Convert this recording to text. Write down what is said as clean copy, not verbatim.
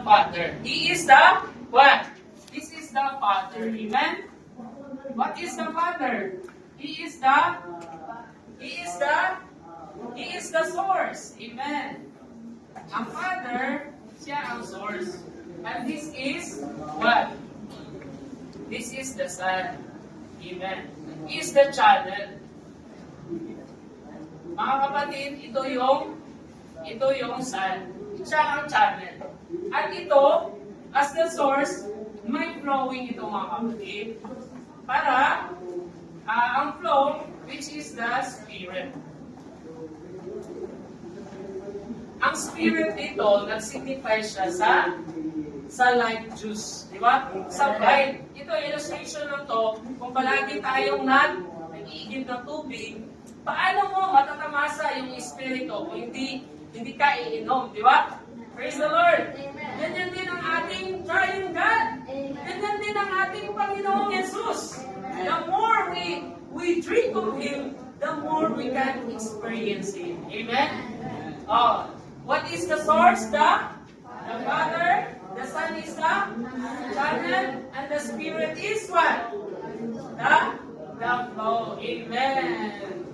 Father. He is the what? This is the Father. Amen? What is the Father? He is the source. Amen. Ang Father, siya ang source. And this is what? This is the Son. Amen. He is the channel. Mga kapatid, ito yung Son. Siya ang channel. At ito, as the source, may flowing ito mga kapatid. Para, ang flow, which is the Spirit. Ang Spirit dito, nag-signify siya sa life juice. Di ba? Sa bride. Ito, illustration lang to, kung palagi tayong nag-iigib ng tubig, paano mo matatamasa yung Espiritu kung hindi ka iinom, di ba? Praise the Lord! Ganyan din ang ating triune God. Ganyan din ang ating Panginoong Jesus. The more we drink of Him, the more we can experience Him. Amen? Oh, what is the source? The Father. The Son is the channel. And the Spirit is what? The flow. Amen.